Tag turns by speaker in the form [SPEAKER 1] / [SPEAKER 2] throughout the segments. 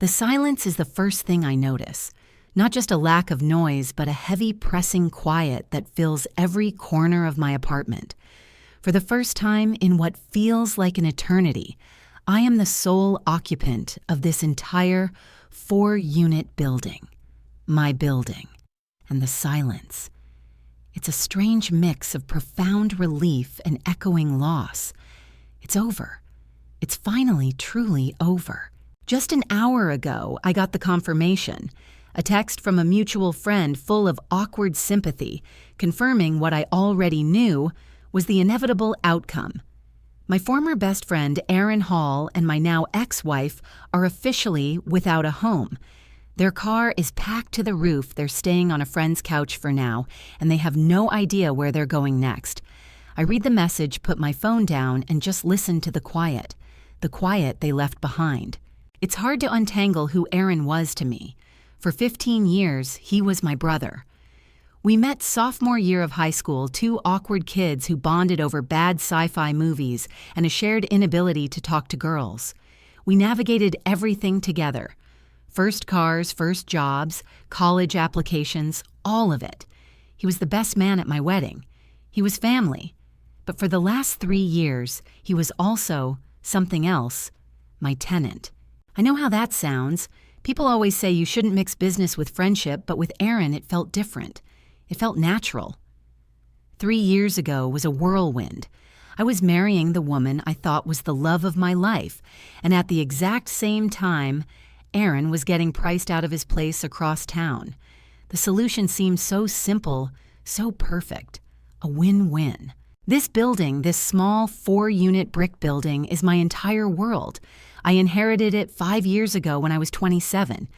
[SPEAKER 1] The silence is the first thing I notice. Not just a lack of noise, but a heavy, pressing quiet that fills every corner of my apartment. For the first time in what feels like an eternity, I am the sole occupant of this entire 4-unit building. My building. And the silence. It's a strange mix of profound relief and echoing loss. It's over. It's finally truly over. Just an hour ago, I got the confirmation, a text from a mutual friend full of awkward sympathy, confirming what I already knew was the inevitable outcome. My former best friend, Erin Hall, and my now ex-wife are officially without a home. Their car is packed to the roof. They're staying on a friend's couch for now, and they have no idea where they're going next. I read the message, put my phone down, and just listen to the quiet they left behind. It's hard to untangle who Aaron was to me. For 15 years, he was my brother. We met sophomore year of high school, two awkward kids who bonded over bad sci-fi movies and a shared inability to talk to girls. We navigated everything together. First cars, first jobs, college applications, all of it. He was the best man at my wedding. He was family. But for the last 3 years, he was also something else, my tenant. I know how that sounds. People always say you shouldn't mix business with friendship, but with Aaron it felt different. It felt natural. 3 years ago was a whirlwind. I was marrying the woman I thought was the love of my life, and at the exact same time, Aaron was getting priced out of his place across town. The solution seemed so simple, so perfect. A win-win. This building, this small 4-unit brick building, is my entire world. I inherited it 5 years ago when I was 27.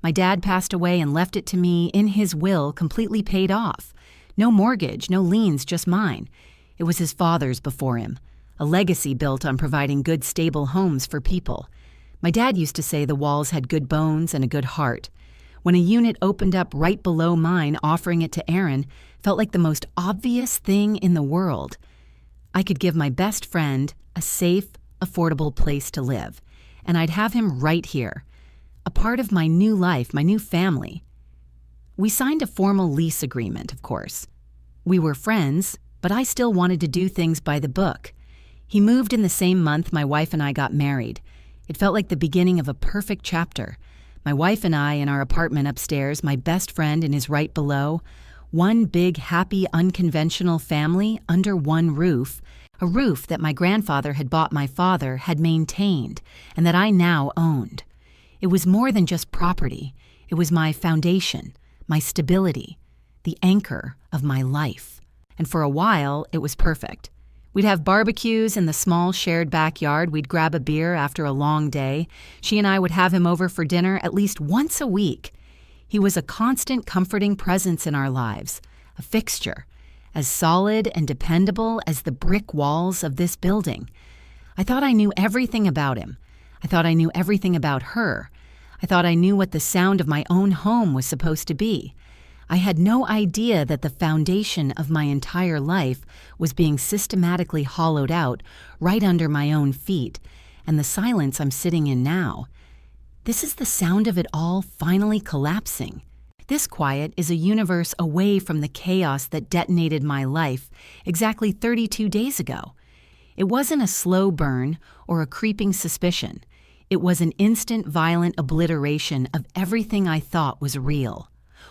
[SPEAKER 1] My dad passed away and left it to me in his will, completely paid off. No mortgage, no liens, just mine. It was his father's before him. A legacy built on providing good, stable homes for people. My dad used to say the walls had good bones and a good heart. When a unit opened up right below mine, offering it to Aaron, felt like the most obvious thing in the world. I could give my best friend a safe, affordable place to live, and I'd have him right here, a part of my new life, my new family. We signed a formal lease agreement, of course. We were friends, but I still wanted to do things by the book. He moved in the same month my wife and I got married. It felt like the beginning of a perfect chapter. My wife and I in our apartment upstairs, my best friend in his right below, one big, happy, unconventional family under one roof, a roof that my grandfather had bought my father, had maintained, and that I now owned. It was more than just property. It was my foundation, my stability, the anchor of my life. And for a while, it was perfect. We'd have barbecues in the small shared backyard. We'd grab a beer after a long day. She and I would have him over for dinner at least once a week. He was a constant, comforting presence in our lives, a fixture, as solid and dependable as the brick walls of this building. I thought I knew everything about him. I thought I knew everything about her. I thought I knew what the sound of my own home was supposed to be. I had no idea that the foundation of my entire life was being systematically hollowed out right under my own feet, and the silence I'm sitting in now. This is the sound of it all finally collapsing. This quiet is a universe away from the chaos that detonated my life exactly 32 days ago. It wasn't a slow burn or a creeping suspicion. It was an instant, violent obliteration of everything I thought was real.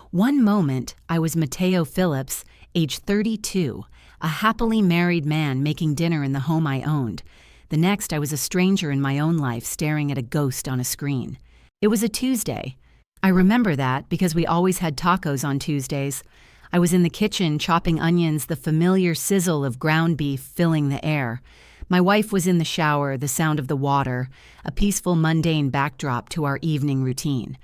[SPEAKER 1] One moment, I was Mateo Phillips, age 32, a happily married man making dinner in the home I owned. The next, I was a stranger in my own life staring at a ghost on a screen. It was a Tuesday. I remember that because we always had tacos on Tuesdays. I was in the kitchen chopping onions, the familiar sizzle of ground beef filling the air. My wife was in the shower, the sound of the water, a peaceful, mundane backdrop to our evening routine.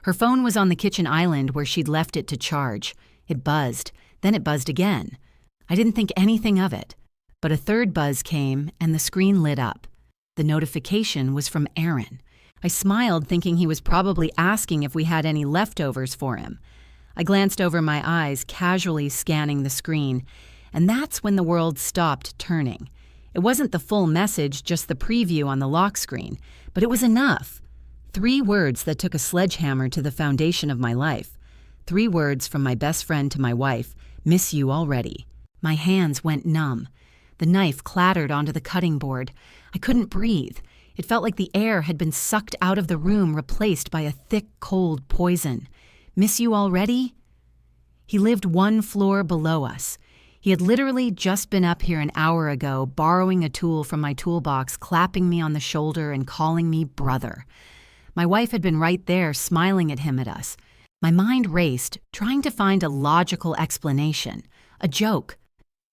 [SPEAKER 1] Her phone was on the kitchen island where she'd left it to charge. It buzzed. Then it buzzed again. I didn't think anything of it. But a third buzz came, and the screen lit up. The notification was from Aaron. I smiled, thinking he was probably asking if we had any leftovers for him. I glanced over my eyes, casually scanning the screen, and that's when the world stopped turning. It wasn't the full message, just the preview on the lock screen, but it was enough. 3 words that took a sledgehammer to the foundation of my life. 3 words from my best friend to my wife, "Miss you already." My hands went numb. The knife clattered onto the cutting board. I couldn't breathe. It felt like the air had been sucked out of the room, replaced by a thick, cold poison. "Miss you already?" He lived 1 floor below us. He had literally just been up here an hour ago, borrowing a tool from my toolbox, clapping me on the shoulder and calling me brother. My wife had been right there, smiling at him at us. My mind raced, trying to find a logical explanation, a joke.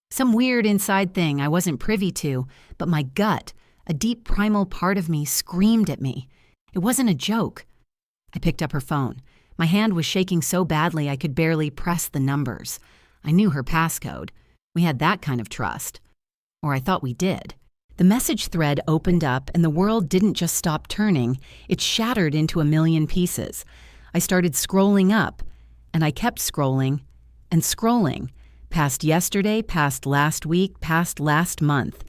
[SPEAKER 1] Some weird inside thing I wasn't privy to, but my gut, a deep primal part of me, screamed at me. It wasn't a joke. I picked up her phone. My hand was shaking so badly I could barely press the numbers. I knew her passcode. We had that kind of trust. Or I thought we did. The message thread opened up and the world didn't just stop turning, it shattered into a million pieces. I started scrolling up, and I kept scrolling and scrolling, past yesterday, past last week, past last month.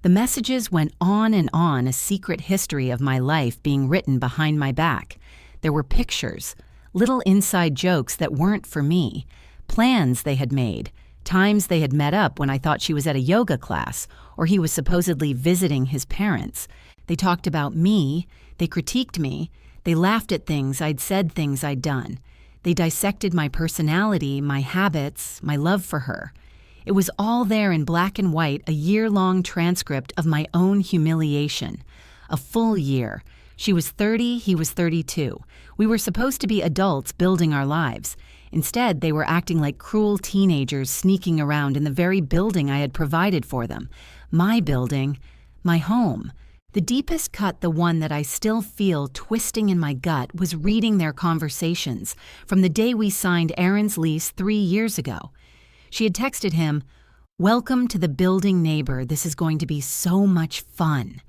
[SPEAKER 1] The messages went on and on, a secret history of my life being written behind my back. There were pictures, little inside jokes that weren't for me, plans they had made, times they had met up when I thought she was at a yoga class or he was supposedly visiting his parents. They talked about me, they critiqued me, they laughed at things I'd said, things I'd done. They dissected my personality, my habits, my love for her. It was all there in black and white, a year-long transcript of my own humiliation. A full year. She was 30, he was 32. We were supposed to be adults building our lives. Instead, they were acting like cruel teenagers sneaking around in the very building I had provided for them. My building, my home. The deepest cut, the one that I still feel twisting in my gut, was reading their conversations from the day we signed Aaron's lease 3 years ago. She had texted him, "Welcome to the building, neighbor. This is going to be so much fun."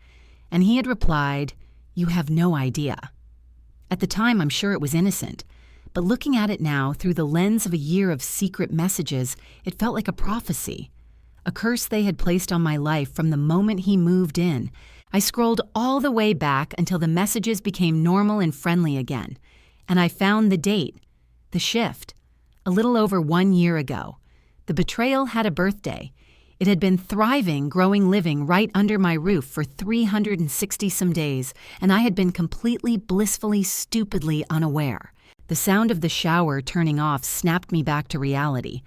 [SPEAKER 1] And he had replied, "You have no idea." At the time, I'm sure it was innocent. But looking at it now through the lens of a year of secret messages, it felt like a prophecy. A curse they had placed on my life from the moment he moved in. I scrolled all the way back until the messages became normal and friendly again. And I found the date, the shift, a little over 1 year ago. The betrayal had a birthday. It had been thriving, growing, living right under my roof for 360-some days, and I had been completely, blissfully, stupidly unaware. The sound of the shower turning off snapped me back to reality.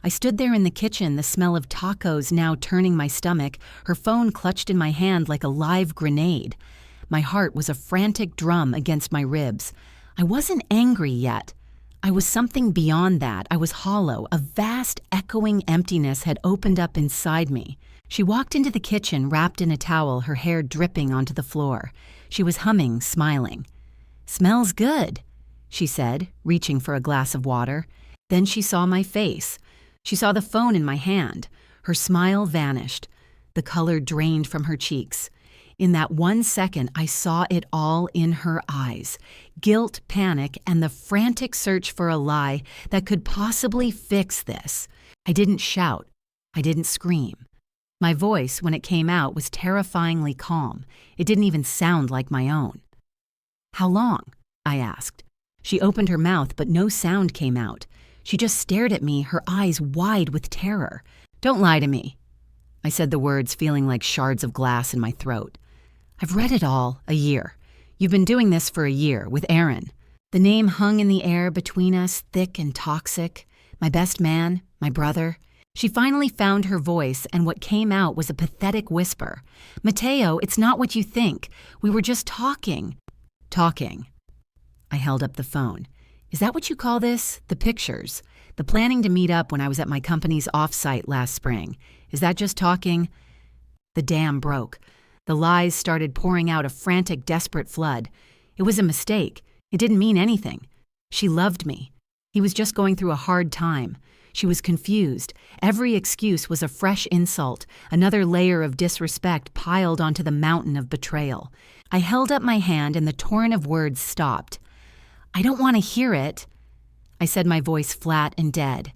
[SPEAKER 1] I stood there in the kitchen, the smell of tacos now turning my stomach, her phone clutched in my hand like a live grenade. My heart was a frantic drum against my ribs. I wasn't angry yet. I was something beyond that. I was hollow. A vast, echoing emptiness had opened up inside me. She walked into the kitchen, wrapped in a towel, her hair dripping onto the floor. She was humming, smiling. "Smells good," she said, reaching for a glass of water. Then she saw my face. She saw the phone in my hand. Her smile vanished. The color drained from her cheeks. In that 1 second, I saw it all in her eyes. Guilt, panic, and the frantic search for a lie that could possibly fix this. I didn't shout. I didn't scream. My voice, when it came out, was terrifyingly calm. It didn't even sound like my own. "How long?" I asked. She opened her mouth, but no sound came out. She just stared at me, her eyes wide with terror. "Don't lie to me." I said the words, feeling like shards of glass in my throat. "I've read it all, a year. You've been doing this for a year, with Aaron." The name hung in the air between us, thick and toxic. My best man, my brother. She finally found her voice, and what came out was a pathetic whisper. "Mateo, it's not what you think. We were just talking." "Talking." I held up the phone. "Is that what you call this? The pictures? The planning to meet up when I was at my company's off-site last spring? Is that just talking?" The dam broke. The lies started pouring out a frantic, desperate flood. It was a mistake. It didn't mean anything. She loved me. He was just going through a hard time. She was confused. Every excuse was a fresh insult, another layer of disrespect piled onto the mountain of betrayal. I held up my hand and the torrent of words stopped. "I don't want to hear it," I said, my voice flat and dead.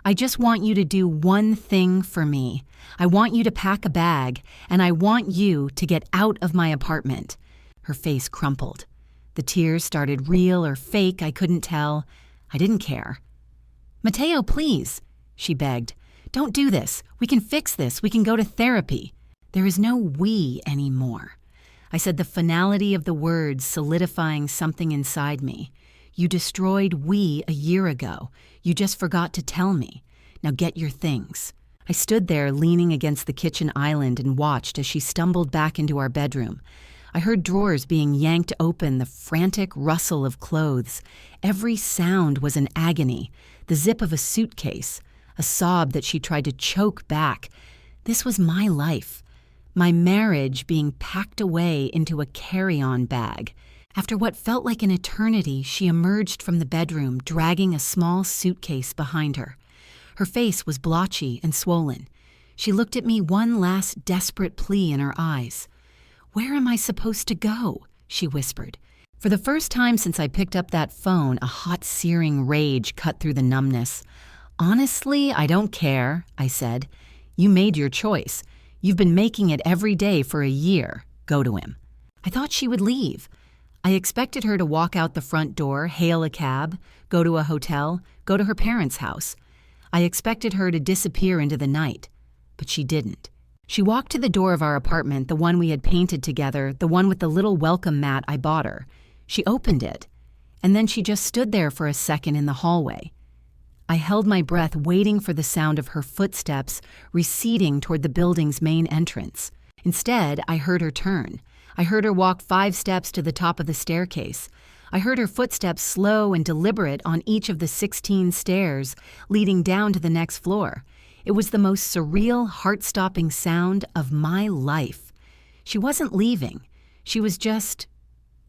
[SPEAKER 1] "I just want you to do one thing for me. I want you to pack a bag, and I want you to get out of my apartment." Her face crumpled. The tears started real or fake, I couldn't tell. I didn't care. "Mateo, please," she begged. "Don't do this. We can fix this. We can go to therapy." There is no "we" anymore. I said the finality of the words solidifying something inside me. "You destroyed we a year ago. You just forgot to tell me. Now get your things." I stood there leaning against the kitchen island and watched as she stumbled back into our bedroom. I heard drawers being yanked open, the frantic rustle of clothes. Every sound was an agony, the zip of a suitcase, a sob that she tried to choke back. This was my life, my marriage being packed away into a carry-on bag. After what felt like an eternity, she emerged from the bedroom, dragging a small suitcase behind her. Her face was blotchy and swollen. She looked at me, one last desperate plea in her eyes. "Where am I supposed to go?" she whispered. For the first time since I picked up that phone, a hot, searing rage cut through the numbness. "Honestly, I don't care," I said. "You made your choice. You've been making it every day for a year. Go to him." I thought she would leave. I expected her to walk out the front door, hail a cab, go to a hotel, go to her parents' house. I expected her to disappear into the night, but she didn't. She walked to the door of our apartment, the one we had painted together, the one with the little welcome mat I bought her. She opened it, and then she just stood there for a second in the hallway. I held my breath, waiting for the sound of her footsteps receding toward the building's main entrance. Instead, I heard her turn. I heard her walk 5 steps to the top of the staircase. I heard her footsteps slow and deliberate on each of the 16 stairs leading down to the next floor. It was the most surreal, heart-stopping sound of my life. She wasn't leaving. She was just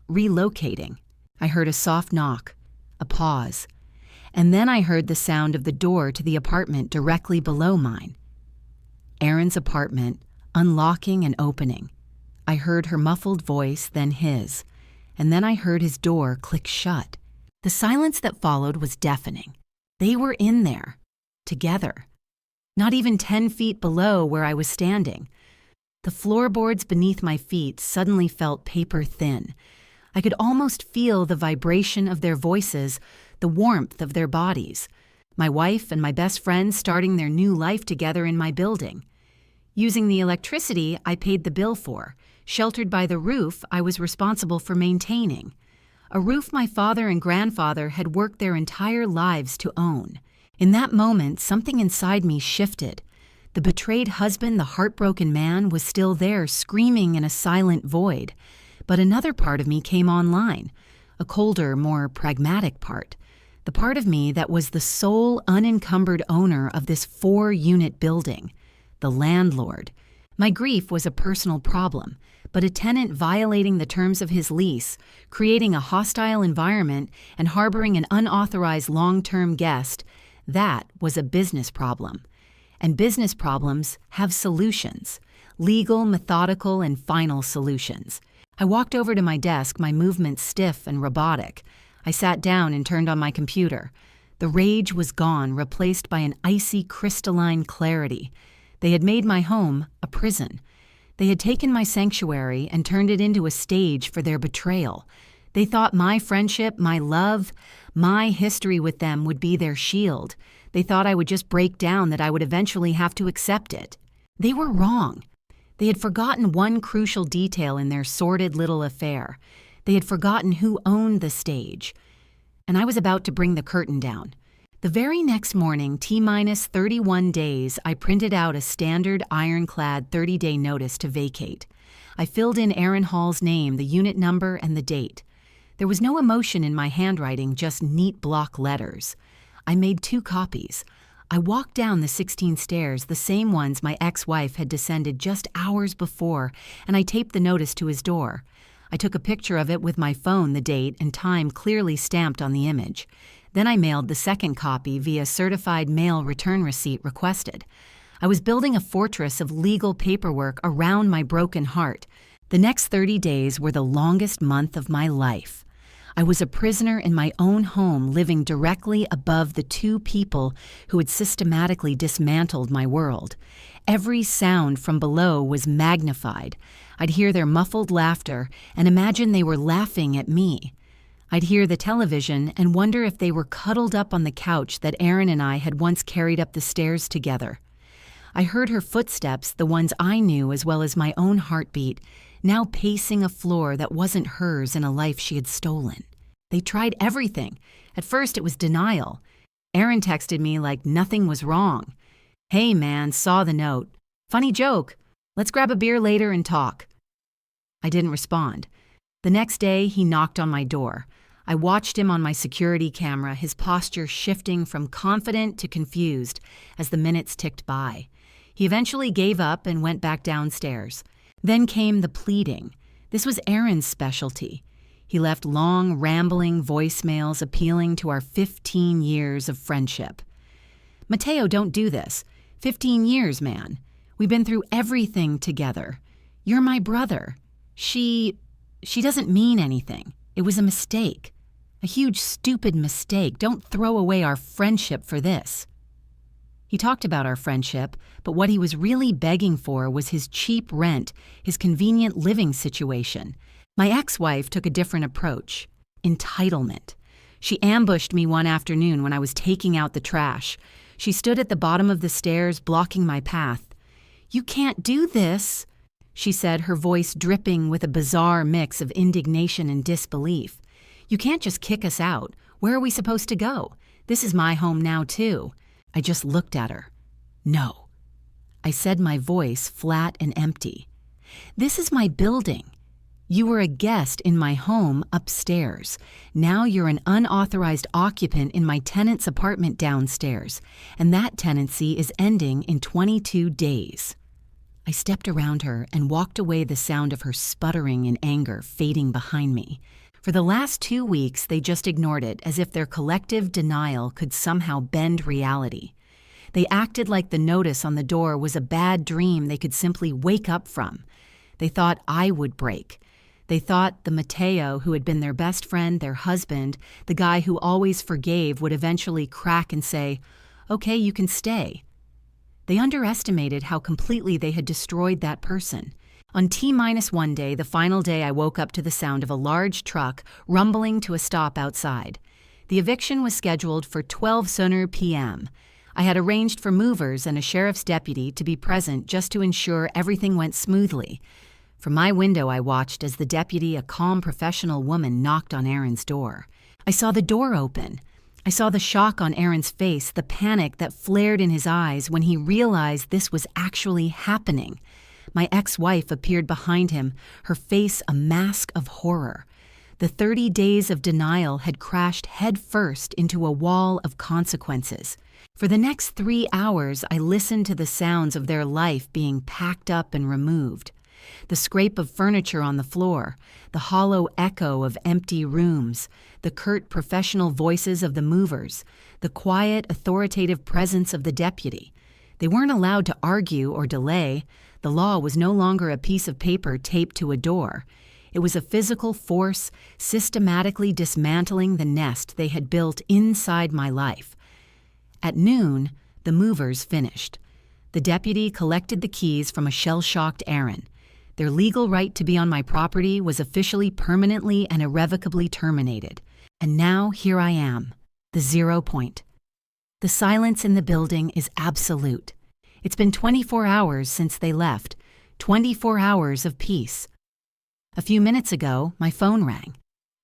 [SPEAKER 1] relocating. I heard a soft knock, a pause, and then I heard the sound of the door to the apartment directly below mine. Aaron's apartment, unlocking and opening. I heard her muffled voice, then his, and then I heard his door click shut. The silence that followed was deafening. They were in there, together. Not even 10 feet below where I was standing. The floorboards beneath my feet suddenly felt paper thin. I could almost feel the vibration of their voices, the warmth of their bodies. My wife and my best friend starting their new life together in my building. Using the electricity I paid the bill for, sheltered by the roof I was responsible for maintaining. A roof my father and grandfather had worked their entire lives to own. In that moment, something inside me shifted. The betrayed husband, the heartbroken man, was still there, screaming in a silent void. But another part of me came online, a colder, more pragmatic part. The part of me that was the sole unencumbered owner of this 4-unit building, the landlord. My grief was a personal problem, but a tenant violating the terms of his lease, creating a hostile environment, and harboring an unauthorized long-term guest, that was a business problem. And business problems have solutions, legal, methodical, and final solutions. I walked over to my desk, my movements stiff and robotic. I sat down and turned on my computer. The rage was gone, replaced by an icy, crystalline clarity. They had made my home a prison. They had taken my sanctuary and turned it into a stage for their betrayal. They thought my friendship, my love, my history with them would be their shield. They thought I would just break down, that I would eventually have to accept it. They were wrong. They had forgotten one crucial detail in their sordid little affair. They had forgotten who owned the stage. And I was about to bring the curtain down. The very next morning, T-minus 31 days, I printed out a standard ironclad 30-day notice to vacate. I filled in Aaron Hall's name, the unit number, and the date. There was no emotion in my handwriting, just neat block letters. I made 2 copies. I walked down the 16 stairs, the same ones my ex-wife had descended just hours before, and I taped the notice to his door. I took a picture of it with my phone, the date and time clearly stamped on the image. Then I mailed the second copy via certified mail return receipt requested. I was building a fortress of legal paperwork around my broken heart. The next 30 days were the longest month of my life. I was a prisoner in my own home, living directly above the two people who had systematically dismantled my world. Every sound from below was magnified. I'd hear their muffled laughter and imagine they were laughing at me. I'd hear the television and wonder if they were cuddled up on the couch that Erin and I had once carried up the stairs together. I heard her footsteps, the ones I knew as well as my own heartbeat, now pacing a floor that wasn't hers in a life she had stolen. They tried everything. At first it was denial. Erin texted me like nothing was wrong. "Hey man, saw the note. Funny joke. Let's grab a beer later and talk." I didn't respond. The next day, he knocked on my door. I watched him on my security camera, his posture shifting from confident to confused as the minutes ticked by. He eventually gave up and went back downstairs. Then came the pleading. This was Erin's specialty. He left long, rambling voicemails appealing to our 15 years of friendship. "Mateo, don't do this. 15 years, man. We've been through everything together. You're my brother. She doesn't mean anything. It was a mistake. A huge, stupid mistake. Don't throw away our friendship for this." He talked about our friendship, but what he was really begging for was his cheap rent, his convenient living situation. My ex-wife took a different approach. Entitlement. She ambushed me one afternoon when I was taking out the trash. She stood at the bottom of the stairs, blocking my path. "You can't do this," she said, her voice dripping with a bizarre mix of indignation and disbelief. "You can't just kick us out. Where are we supposed to go? This is my home now, too." I just looked at her. "No." I said, my voice flat and empty. "This is my building. You were a guest in my home upstairs. Now you're an unauthorized occupant in my tenant's apartment downstairs, and that tenancy is ending in 22 days. I stepped around her and walked away, the sound of her sputtering in anger fading behind me. For the last 2 weeks, they just ignored it as if their collective denial could somehow bend reality. They acted like the notice on the door was a bad dream they could simply wake up from. They thought I would break. They thought the Mateo who had been their best friend, their husband, the guy who always forgave, would eventually crack and say, "Okay, you can stay." They underestimated how completely they had destroyed that person. On T-1 day, the final day, I woke up to the sound of a large truck rumbling to a stop outside. The eviction was scheduled for 12:00 p.m. I had arranged for movers and a sheriff's deputy to be present just to ensure everything went smoothly. From my window, I watched as the deputy, a calm professional woman, knocked on Erin's door. I saw the door open. I saw the shock on Erin's face, the panic that flared in his eyes when he realized this was actually happening. My ex-wife appeared behind him, her face a mask of horror. The 30 days of denial had crashed headfirst into a wall of consequences. For the next 3 hours, I listened to the sounds of their life being packed up and removed. The scrape of furniture on the floor, the hollow echo of empty rooms, the curt professional voices of the movers, the quiet, authoritative presence of the deputy. They weren't allowed to argue or delay. The law was no longer a piece of paper taped to a door. It was a physical force systematically dismantling the nest they had built inside my life. At noon, the movers finished. The deputy collected the keys from a shell-shocked Erin. Their legal right to be on my property was officially, permanently, and irrevocably terminated. And now here I am, the 0 point. The silence in the building is absolute. It's been 24 hours since they left, 24 hours of peace. A few minutes ago, my phone rang.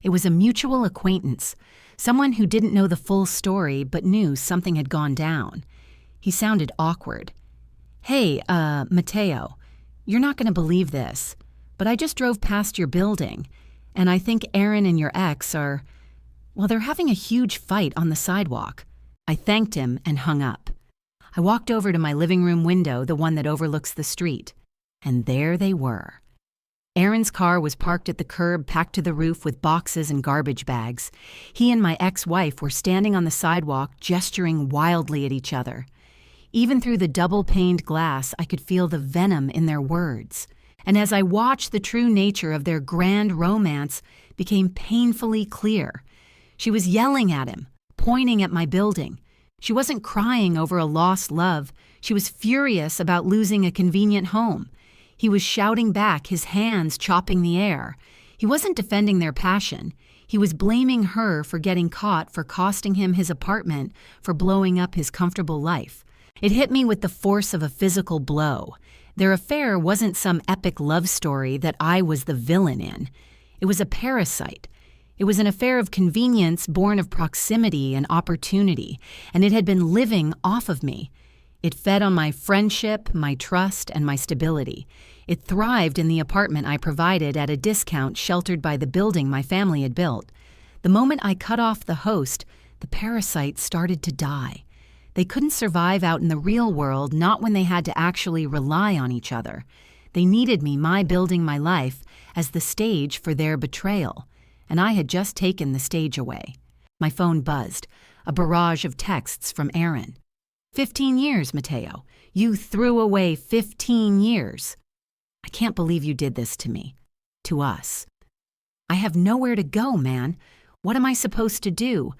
[SPEAKER 1] It was a mutual acquaintance, someone who didn't know the full story but knew something had gone down. He sounded awkward. "Hey, Mateo, you're not going to believe this, but I just drove past your building, and I think Erin and your ex are, well, they're having a huge fight on the sidewalk." I thanked him and hung up. I walked over to my living room window, the one that overlooks the street, and there they were. Erin's car was parked at the curb, packed to the roof with boxes and garbage bags. He and my ex-wife were standing on the sidewalk, gesturing wildly at each other. Even through the double-paned glass, I could feel the venom in their words. And as I watched, the true nature of their grand romance became painfully clear. She was yelling at him, pointing at my building. She wasn't crying over a lost love. She was furious about losing a convenient home. He was shouting back, his hands chopping the air. He wasn't defending their passion. He was blaming her for getting caught, for costing him his apartment, for blowing up his comfortable life. It hit me with the force of a physical blow. Their affair wasn't some epic love story that I was the villain in. It was a parasite. It was an affair of convenience born of proximity and opportunity, and it had been living off of me. It fed on my friendship, my trust, and my stability. It thrived in the apartment I provided at a discount sheltered by the building my family had built. The moment I cut off the host, the parasite started to die. They couldn't survive out in the real world, not when they had to actually rely on each other. They needed me, my building, my life, as the stage for their betrayal, and I had just taken the stage away. My phone buzzed, a barrage of texts from Aaron. 15 years, Mateo. You threw away 15 years. I can't believe you did this to me. To us. I have nowhere to go, man. What am I supposed to do?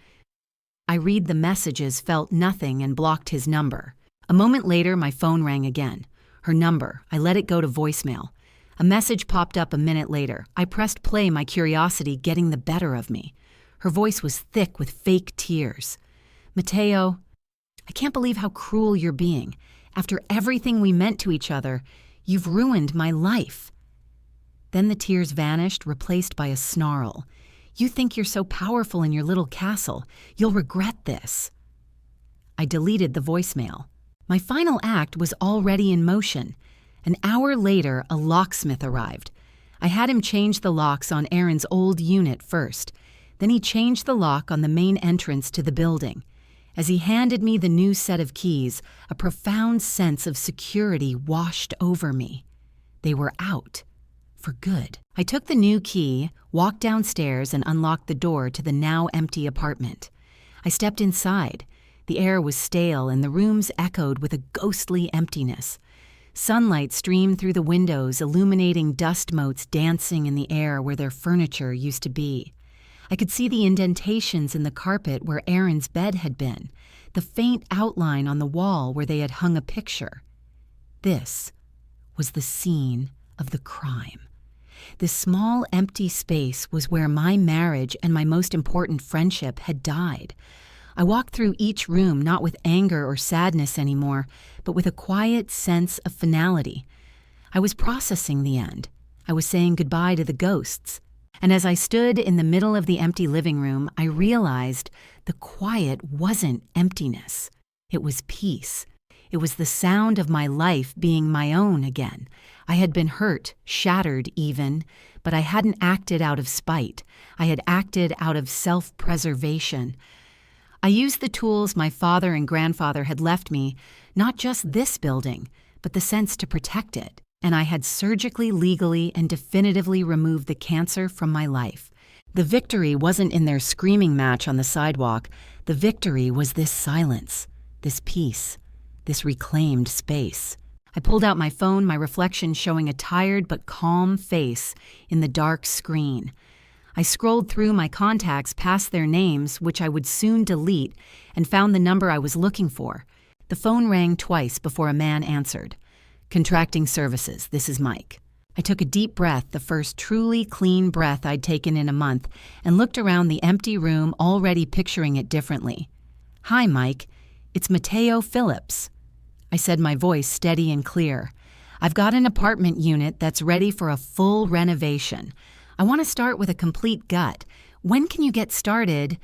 [SPEAKER 1] I read the messages, felt nothing, and blocked his number. A moment later, my phone rang again. Her number. I let it go to voicemail. A message popped up a minute later. I pressed play, my curiosity getting the better of me. Her voice was thick with fake tears. Mateo, I can't believe how cruel you're being. After everything we meant to each other, you've ruined my life. Then the tears vanished, replaced by a snarl. You think you're so powerful in your little castle. You'll regret this. I deleted the voicemail. My final act was already in motion. An hour later, a locksmith arrived. I had him change the locks on Aaron's old unit first. Then he changed the lock on the main entrance to the building. As he handed me the new set of keys, a profound sense of security washed over me. They were out. For good. I took the new key, walked downstairs, and unlocked the door to the now empty apartment. I stepped inside. The air was stale, and the rooms echoed with a ghostly emptiness. Sunlight streamed through the windows, illuminating dust motes dancing in the air where their furniture used to be. I could see the indentations in the carpet where Aaron's bed had been, the faint outline on the wall where they had hung a picture. This was the scene of the crime. This small, empty space was where my marriage and my most important friendship had died. I walked through each room not with anger or sadness anymore, but with a quiet sense of finality. I was processing the end. I was saying goodbye to the ghosts. And as I stood in the middle of the empty living room, I realized the quiet wasn't emptiness. It was peace. It was the sound of my life being my own again. I had been hurt, shattered even, but I hadn't acted out of spite. I had acted out of self-preservation. I used the tools my father and grandfather had left me, not just this building, but the sense to protect it. And I had surgically, legally, and definitively removed the cancer from my life. The victory wasn't in their screaming match on the sidewalk. The victory was this silence, this peace, this reclaimed space. I pulled out my phone, my reflection showing a tired but calm face in the dark screen. I scrolled through my contacts past their names, which I would soon delete, and found the number I was looking for. The phone rang twice before a man answered. Contracting services, this is Mike. I took a deep breath, the first truly clean breath I'd taken in a month, and looked around the empty room, already picturing it differently. Hi, Mike. It's Mateo Phillips. I said, my voice steady and clear. I've got an apartment unit that's ready for a full renovation. I want to start with a complete gut. When can you get started?